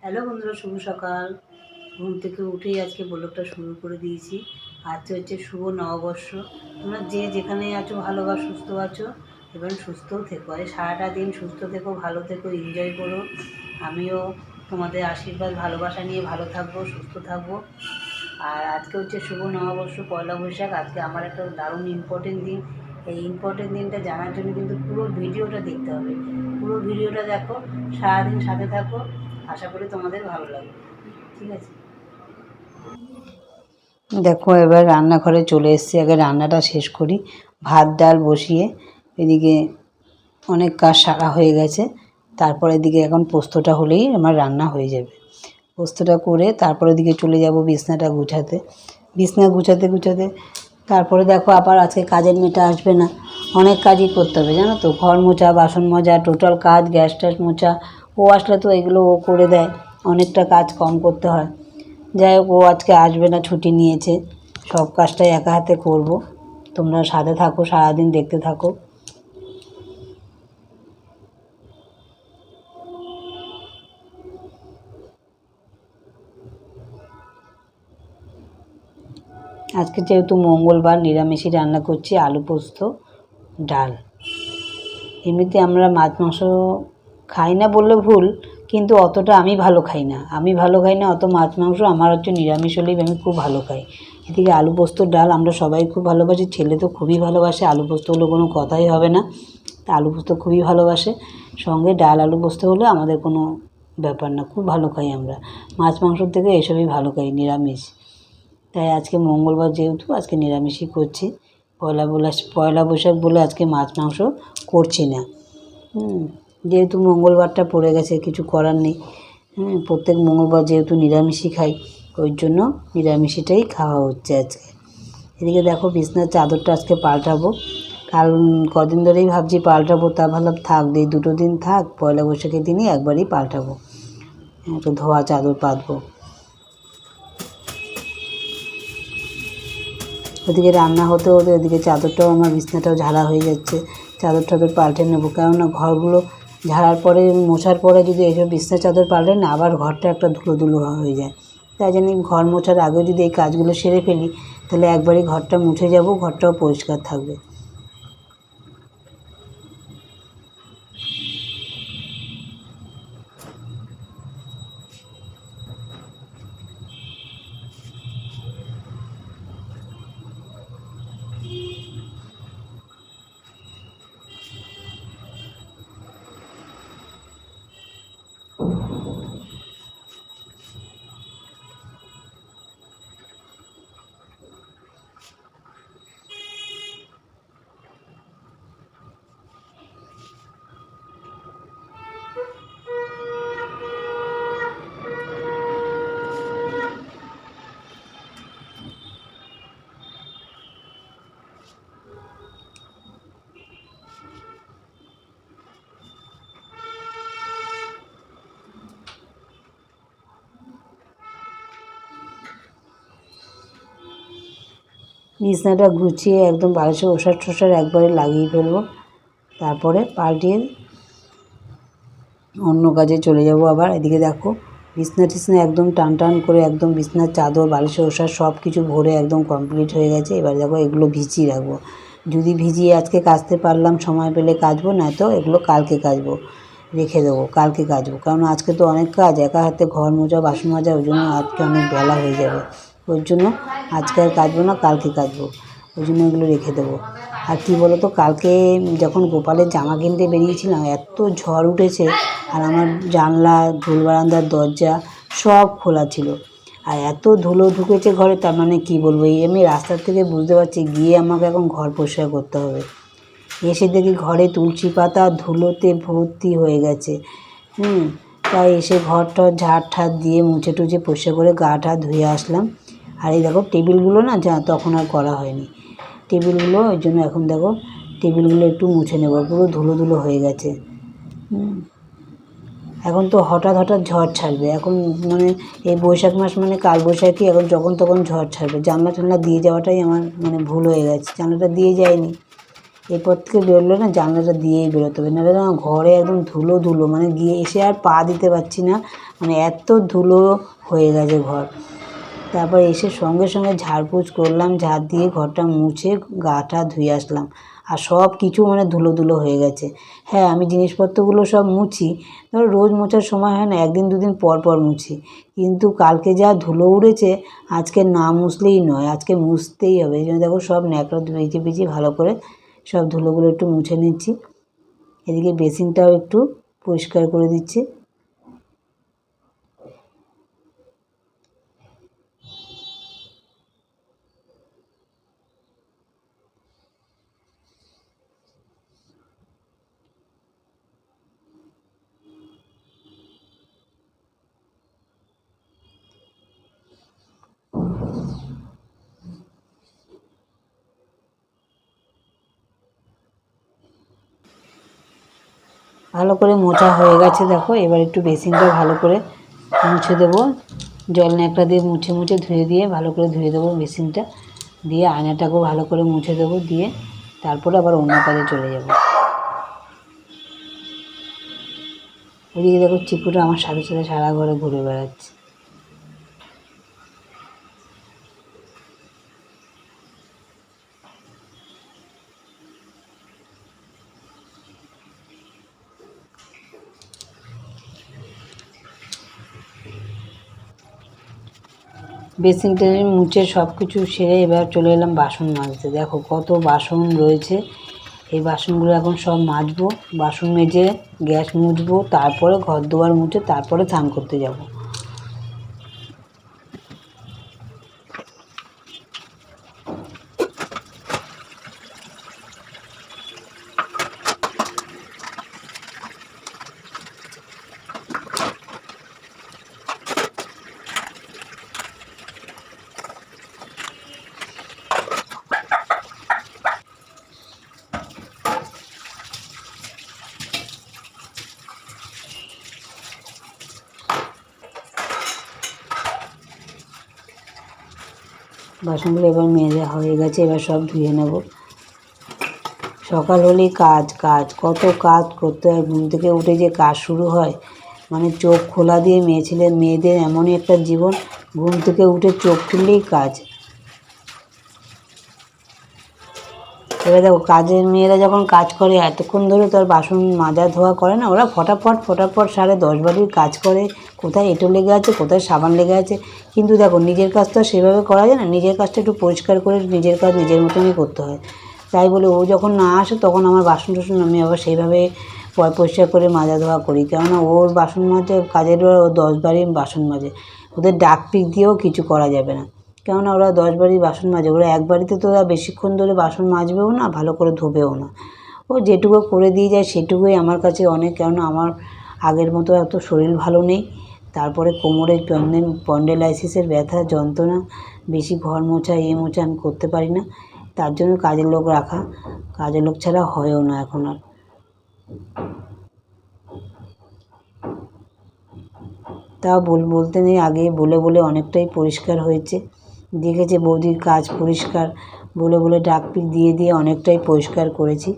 Hello বন্ধুরা, শুভ সকাল। ঘুম থেকে উঠেই আজকে ব্লগটা শুরু করে দিয়েছি। আজকে হচ্ছে শুভ নববর্ষ। তোমরা যে যেখানে আছো ভালো বা সুস্থ আছো এবং সুস্থও থেকো। আজ সারাটা দিন সুস্থ থেকো, ভালো থেকো, এনজয় করো। আমিও তোমাদের আশীর্বাদ ভালোবাসা নিয়ে ভালো থাকবো, সুস্থ থাকবো। আর আজকে হচ্ছে শুভ নববর্ষ, পয়লা বৈশাখ। আজকে আমার একটা দারুণ ইম্পর্টেন্ট দিন। এই ইম্পর্টেন্ট দিনটা জানার জন্য কিন্তু পুরো ভিডিওটা দেখতে হবে। পুরো ভিডিওটা দেখো, সারাদিন সাথে থাকো, আশা করি তোমাদের ভালো লাগবে। ঠিক আছে, দেখো এবার রান্নাঘরে চলে এসেছি। আগে রান্নাটা শেষ করি। ভাত ডাল বসিয়ে এদিকে অনেক কাজ সারা হয়ে গেছে। তারপর এদিকে এখন পোস্তটা হলেই আমার রান্না হয়ে যাবে। পোস্তটা করে তারপরে দিকে চলে যাব বিছনাটা গুছাতে। বিছনা গুছাতে গুছাতে তারপরে দেখো আবার আজকে কাজের মেয়েটা আসবে না, অনেক কাজই করতে হবে জানো তো। ঘর মোছা, বাসন মাজা, টোটাল কাজ, গ্যাস ট্যাস মোছা। ও আসলে তো এগুলো ও করে দেয়, অনেকটা কাজ কম করতে হয়। যাই হোক, ও আজকে আসবে না, ছুটি নিয়েছে। সব কাজটাই একা হাতে করব। তোমরা সাথে থাকো, সারাদিন দেখতে থাকো। আজকে যেহেতু মঙ্গলবার, নিরামিষই রান্না করছি। আলু পোস্ত, ডাল। এমনিতে আমরা মাছ মাংস খাই না বললে ভুল, কিন্তু অতটা আমি ভালো খাই না। অত মাছ মাংস। আমার হচ্ছে নিরামিষ হলেই আমি খুব ভালো খাই। এদিকে আলু পোস্ত, ডাল আমরা সবাই খুব ভালোবাসি। ছেলে তো খুবই ভালোবাসে। আলু পোস্ত হলে কোনো কথাই হবে না। তা আলু পোস্ত খুবই ভালোবাসে। সঙ্গে ডাল আলু পোস্ত হলে আমাদের কোনো ব্যাপার না, খুব ভালো খাই আমরা। মাছ মাংসর থেকে এসবই ভালো খাই, নিরামিষ। তাই আজকে মঙ্গলবার যেহেতু আজকে নিরামিষই করছি। পয়লা বৈশাখ বলে আজকে মাছ মাংস করছি না। যেহেতু মঙ্গলবারটা পড়ে গেছে, কিছু করার নেই। প্রত্যেক মঙ্গলবার যেহেতু নিরামিষই খাই, ওই জন্য নিরামিষটাই খাওয়া হচ্ছে আজকে। এদিকে দেখো বিছনার চাদরটা আজকে পাল্টাবো। কারণ কদিন ধরেই ভাবছি পাল্টাবো, তা ভাবলাম থাক, এই দুটো দিন থাক, পয়লা বৈশাখের দিনই একবারই পাল্টাবো। একটু ধোয়া চাদর পাতবো। ওদিকে রান্না হতে হতে ওদিকে চাদরটাও আমার, বিছনাটাও ঝাড়া হয়ে যাচ্ছে। চাদর টাদর পাল্টে নেবো, কেননা ঘরগুলো ঝাড়ার পরে, মোছার পরে যদি এইসব বিছনা চাদর পাল্টে না, আবার ঘরটা একটা ধুলো ধুলো হয়ে যায়। তাই জন্য ঘর মোছার আগেও যদি এই কাজগুলো সেরে ফেলি, তাহলে একবারই ঘরটা মুছে যাব, ঘরটাও পরিষ্কার থাকবে। বিছনাটা গুছিয়ে একদম বালিশে ওষার টোষার একবারে লাগিয়ে ফেলবো। তারপরে পাল্টিয়ে অন্য কাজে চলে যাব আবার। এদিকে দেখো বিছনা টিছনা একদম টান টান করে, একদম বিছনার চাদর, বালিশের ওষার সব কিছু ভরে একদম কমপ্লিট হয়ে গেছে। এবার দেখো এগুলো ভিজিয়ে রাখবো। যদি ভিজিয়ে আজকে কাচতে পারলাম, সময় পেলে কাচবো, নয়তো এগুলো কালকে কাচবো, রেখে দেবো, কালকে কাচবো। কারণ আজকে তো অনেক কাজ, একা হাতে ঘর মোজা, বাসন মাজা, ওই জন্য আজকে অনেক বেলা হয়ে যাবে। ওই জন্য আজকে আর কাচবো না, কালকে কাচবো। ওই জন্য এগুলো রেখে দেবো। আর কী বলো তো, কালকে যখন গোপালের জামা কিনতে বেরিয়েছিলাম, এত ঝড় উঠেছে, আর আমার জানলা, ঝুল বারান্দার দরজা সব খোলা ছিল। আর এত ধুলো ঢুকেছে ঘরে, তার মানে কী বলবো। এই আমি রাস্তার থেকে বুঝতে পারছি, গিয়ে আমাকে এখন ঘর পরিষ্কার করতে হবে। এসে দেখি ঘরে তুলসী পাতা ধুলোতে ভর্তি হয়ে গেছে। তাই এসে ঘর টর ঝাড় ঠাড় দিয়ে মুছে টুছে পরিষ্কার করে গা টা ধুয়ে আসলাম। আর এই দেখো টেবিলগুলো না, যা তখন আর করা হয়নি টেবিলগুলো, ওই জন্য এখন দেখো টেবিলগুলো একটু মুছে নেব, পুরো ধুলো ধুলো হয়ে গেছে। এখন তো হঠাৎ হঠাৎ ঝড় ছাড়বে, এখন মানে এই বৈশাখ মাস মানে কালবৈশাখী, এখন যখন তখন ঝড় ছাড়বে। জানলা টানলা দিয়ে যাওয়াটাই আমার মানে ভুল হয়ে গেছে, জানলাটা দিয়ে যায়নি। এরপর থেকে বেরোলে না জানলাটা দিয়েই বেরোতে হবে, নাহলে না ঘরে একদম ধুলো ধুলো, মানে গিয়ে এসে আর পা দিতে পারছি না। মানে এত ধুলো হয়ে গেছে ঘর। তারপর এসে সঙ্গে সঙ্গে ঝাড়পোছ করলাম, ঝাড় দিয়ে ঘরটা মুছে গাটা ধুয়ে আসলাম। আর সব কিছু মানে ধুলো ধুলো হয়ে গেছে। হ্যাঁ, আমি জিনিসপত্রগুলো সব মুছি, ধরো রোজ মোছার সময় হয় না, একদিন দুদিন পর পর মুছি, কিন্তু কালকে যা ধুলো উড়েছে আজকে না মুছলেই নয়, আজকে মুছতেই হবে। এই জন্য দেখো সব ন্যাকড়া ভিজিয়ে ভিজিয়ে ভালো করে সব ধুলোগুলো একটু মুছে নিচ্ছি। এদিকে বেসিনটাও একটু পরিষ্কার করে দিচ্ছি। ভালো করে মোছা হয়ে গেছে দেখো। এবার একটু বেসিনটা ভালো করে মুছে দেবো, জল ন্যাকড়া দিয়ে মুছে মুছে ধুয়ে দিয়ে ভালো করে ধুয়ে দেবো বেসিনটা দিয়ে। আয়নাটাকেও ভালো করে মুছে দেবো, দিয়ে তারপরে আবার অন্য কাজে চলে যাব। ওইদিকে দেখো চিকুটা আমার সাথে সাথে সারা ঘরে ঘুরে বেড়াচ্ছে। বেসিনটা মুছে সব কিছু সেরে এবার চলে এলাম বাসন মাজতে। দেখো কত বাসন রয়েছে, এই বাসনগুলো এখন সব মাজবো। বাসন মেজে গ্যাস মুছবো, তারপরে ঘর দুয়ার মুছে তারপরে স্নান করতে যাব। বাসনগুলো এবার মেজে হয়ে গেছে, এবার সব ধুয়ে নেব। সকাল হলেই কাজ কাজ, কত কাজ করতে হয়। ঘুম থেকে উঠে যে কাজ শুরু হয়, মানে চোখ খোলা দিয়ে মেয়েদের এমনই একটা জীবন, ঘুম থেকে উঠে চোখ খুললেই কাজ। এবার দেখো কাজের মেয়েরা যখন কাজ করে এতক্ষণ ধরে তো আর বাসন মাজা ধোয়া করে না, ওরা ফটাফট ফটাফট 10:30 বাড়ির কাজ করে। কোথায় এঁটো লেগে আছে, কোথায় সাবান লেগে আছে। কিন্তু দেখো নিজের কাজ তো সেভাবে করা যায় না, নিজের কাজটা একটু পরিষ্কার করে নিজের কাজ নিজের মতনই করতে হয়। তাই বলে ও যখন না আসে তখন আমার বাসন টাসন আমি আবার সেইভাবে পরিষ্কার করে মাজা ধোয়া করি। কেননা ওর বাসন মাজে কাজের, ও 10 বাড়ি বাসন মাজে, ওদের ডাক পিক দিয়েও কিছু করা যাবে না। কেননা ওরা 10 বাড়ি বাসন মাজে, ওরা এক বাড়িতে তো ওরা বেশিক্ষণ ধরে বাসন মাজবেও না, ভালো করে ধোবেও না। ও যেটুকু করে দিয়ে যায় সেটুকুই আমার কাছে অনেক। কেননা আমার আগের মতো এত শরীর ভালো নেই, তারপরে কোমরের স্পন্ডেলাইসিসের ব্যথা যন্ত্রণা, বেশি ঘর মোছা মোছা আমি করতে পারি না। তার জন্য কাজের লোক রাখা, কাজের লোক ছাড়া হয়ও না এখন আর। তাও বলতে নেই, আগে বলে বলে অনেকটাই পরিষ্কার হয়েছে। দেখেছে বৌদির কাজ পরিষ্কার, বলে বলে ডাকপিক দিয়ে দিয়ে অনেকটাই পরিষ্কার করেছি।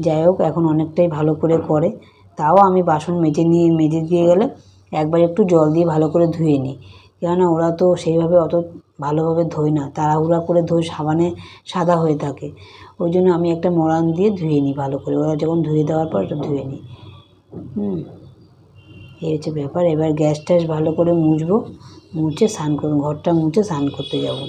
যাই হোক, এখন অনেকটাই ভালো করে করে। তাও আমি বাসন মেজে দিয়ে গেলে একবার একটু জল দিয়ে ভালো করে ধুয়ে নিই। কেননা ওরা তো সেইভাবে অত ভালোভাবে ধোয় না, তাড়াহুড়া করে ধোয়, সাবানে সাদা হয়ে থাকে। ওই জন্য আমি একটা মরান দিয়ে ধুয়ে নিই ভালো করে, ওরা যখন ধুয়ে দেওয়ার পর ধুয়ে নিই। এই হচ্ছে ব্যাপার। এবার গ্যাস ট্যাস ভালো করে মুছবো, মুছে স্নান করবো, ঘরটা মুছে স্নান করতে যাব।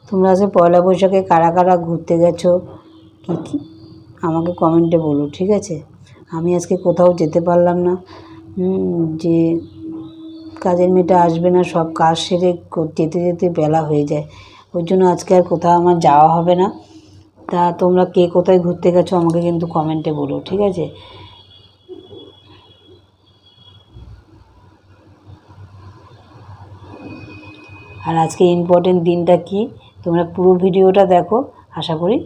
তোমরা আজকে পয়লা বৈশাখে কারা কারা ঘুরতে গেছো কী আমাকে কমেন্টে বলো, ঠিক আছে? আমি আজকে কোথাও যেতে পারলাম না, যে কাজের মেয়েটা আসবে না, সব কাজ সেরে যেতে যেতে বেলা হয়ে যায়। ওই জন্য আজকে আর কোথাও আমার যাওয়া হবে না। তা তোমরা কে কোথায় ঘুরতে গেছো আমাকে কিন্তু কমেন্টে বলো, ঠিক আছে? আর আজকে ইম্পর্টেন্ট দিনটা কি তোমরা পুরো ভিডিওটা দেখো, আশা করি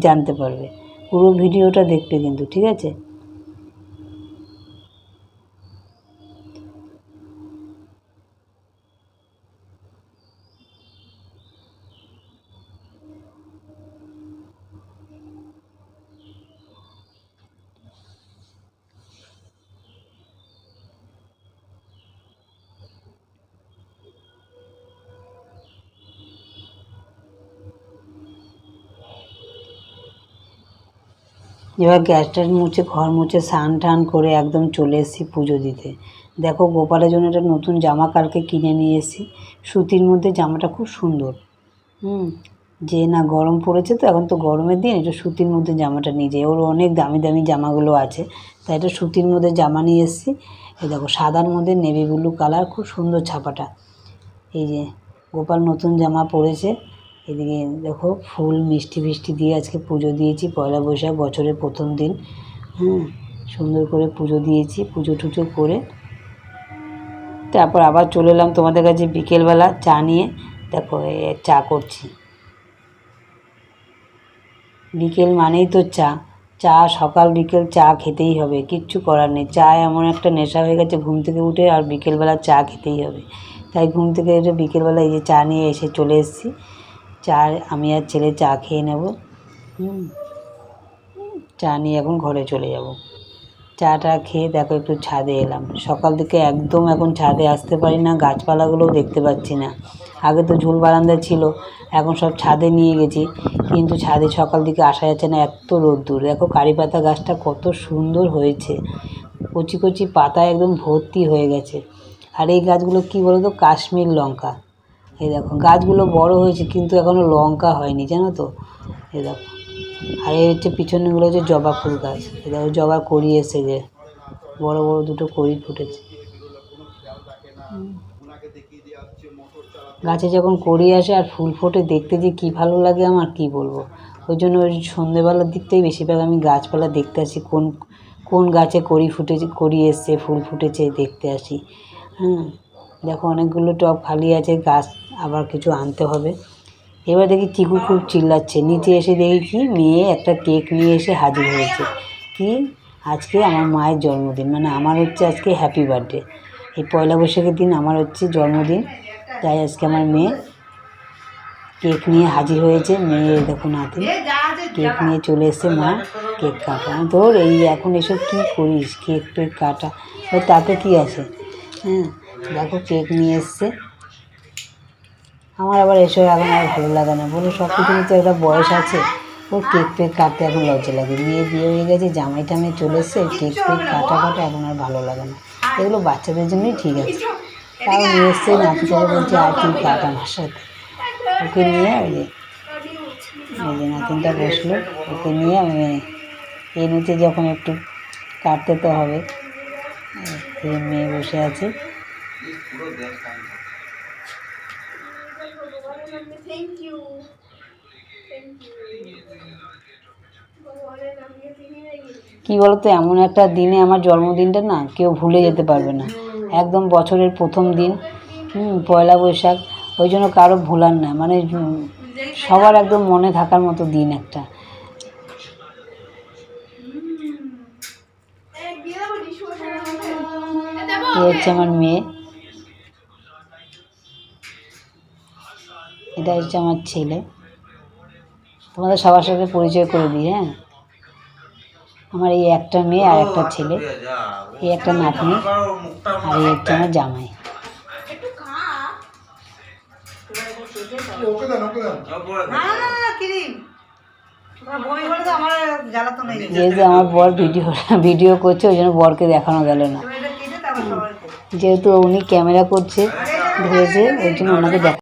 জানতে পারবে। পুরো ভিডিওটা দেখবে কিন্তু, ঠিক আছে? এবার গ্যাস মুছে ঘর মুছে স্নান টান করে একদম চলে এসেছি পুজো দিতে। দেখো গোপালের জন্য একটা নতুন জামা কালকে কিনে নিয়ে এসেছি, সুতির মধ্যে জামাটা খুব সুন্দর। যে না গরম পড়েছে তো, এখন তো গরমের দিন, একটু সুতির মধ্যে জামাটা নিয়ে যাই। ওর অনেক দামি দামি জামাগুলো আছে, তাই এটা সুতির মধ্যে জামা নিয়ে এসেছি। এই দেখো সাদার মধ্যে নেভি ব্লু কালার, খুব সুন্দর ছাপাটা। এই যে গোপাল নতুন জামা পরেছে। এদিকে দেখো ফুল মিষ্টি ফিষ্টি দিয়ে আজকে পুজো দিয়েছি, পয়লা বৈশাখ বছরের প্রথম দিন। সুন্দর করে পুজো দিয়েছি, পুজো টুজো করে তারপর আবার চলে এলাম তোমাদের কাছে বিকেলবেলা চা নিয়ে। দেখো চা করছি, বিকেল মানেই তো চা। চা সকাল বিকেল চা খেতেই হবে, কিচ্ছু করার নেই। চা এমন একটা নেশা হয়ে গেছে, ঘুম থেকে উঠে আর বিকেলবেলা চা খেতেই হবে। তাই ঘুম থেকে উঠে বিকেলবেলা এই যে চা নিয়ে এসে চলে এসেছি। চা আমি আর ছেলে চা খেয়ে নেব। চা নিয়ে এখন ঘরে চলে যাব। চাটা খেয়ে দেখো একটু ছাদে এলাম। সকাল থেকে একদম এখন ছাদে আসতে পারি না, গাছপালাগুলোও দেখতে পাচ্ছি না। আগে তো ঝুল বারান্দা ছিল, এখন সব ছাদে নিয়ে গেছি, কিন্তু ছাদে সকাল দিকে আসা যাচ্ছে না, এত রোদ্দুর। দেখো কারি পাতা গাছটা কত সুন্দর হয়েছে, কচি কচি পাতা একদম ভর্তি হয়ে গেছে। আর এই গাছগুলো কী বলো তো, কাশ্মীর লঙ্কা। এই দেখো গাছগুলো বড় হয়েছে কিন্তু এখনও লঙ্কা হয়নি, জানো তো। এই দেখো, আর এই হচ্ছে পিছনেগুলো হচ্ছে জবা ফুল গাছ। এই দেখো জবা কড়ি এসে যে বড় বড় দুটো কড়ি ফুটেছে। গাছে যখন কড়ি আসে আর ফুল ফোটে দেখতে যে কী ভালো লাগে আমার, কি বলবো। ওই জন্য ওই সন্ধেবেলার দিকটাই বেশিরভাগ আমি গাছপালা দেখতে আসি, কোন কোন গাছে কড়ি ফুটেছে, কড়ি এসছে, ফুল ফুটেছে দেখতে আসি। দেখো অনেকগুলো টব খালি আছে, গাছ আবার কিছু আনতে হবে। এবার দেখি চিকু খুব চিল্লাচ্ছে, নিচে এসে দেখি কি মেয়ে একটা কেক নিয়ে এসে হাজির হয়েছে। কি আজকে আমার মায়ের জন্মদিন, মানে আমার হচ্ছে আজকে হ্যাপি বার্থডে। এই পয়লা বৈশাখের দিন আমার হচ্ছে জন্মদিন, তাই আজকে আমার মেয়ে কেক নিয়ে হাজির হয়েছে। মেয়ে দেখো নাতি কেক নিয়ে চলে এসছে, মা কেক কাটা। তোর এই এখন এসব কী করিস, কেক টেক কাটা, তাতে কী আছে। দেখো কেক নিয়ে এসছে। আমার আবার এসব এখন আর ভালো লাগে না, বলে সব কিছু তো একটা বয়স আছে, ওর কেক পেক কাটতে এখন লজ্জা লাগে। মেয়ে বিয়ে হয়ে গেছে, জামাই টামাই চলে এসছে, কেক পেক কাটা এখন আর ভালো লাগে না। এগুলো বাচ্চাদের জন্যই ঠিক আছে। তাও নিয়ে এসছে, নাতি করে বলছে আর তুই কাট আমার সাথে। ওকে নিয়ে ওই যে নাতিনটা বসলো, ওকে নিয়ে আমি এমনিতে যখন একটু কাটতে তো হবে। মেয়ে বসে আছে। কি বলতো, এমন একটা দিনে আমার জন্মদিনটা না কেউ ভুলে যেতে পারবে না, একদম বছরের প্রথম দিন, পয়লা বৈশাখ। ওই জন্য কারো ভোলার না, মানে সবার একদম মনে থাকার মতো দিন একটা। এই হচ্ছে আমার মেয়ে, এটা হচ্ছে আমার ছেলে। তোমাদের সবার সাথে পরিচয় করে দিই। আমার এই একটা মেয়ে আর একটা ছেলে, এই একটা নাতনি, আর এই হচ্ছে আমার জামাই। যেহেতু আমার বর ভিডিও করছে, ওই জন্য বরকে দেখানো গেল না, যেহেতু উনি ক্যামেরা করছে ধরেছে, ওই জন্য ওনাকে দেখা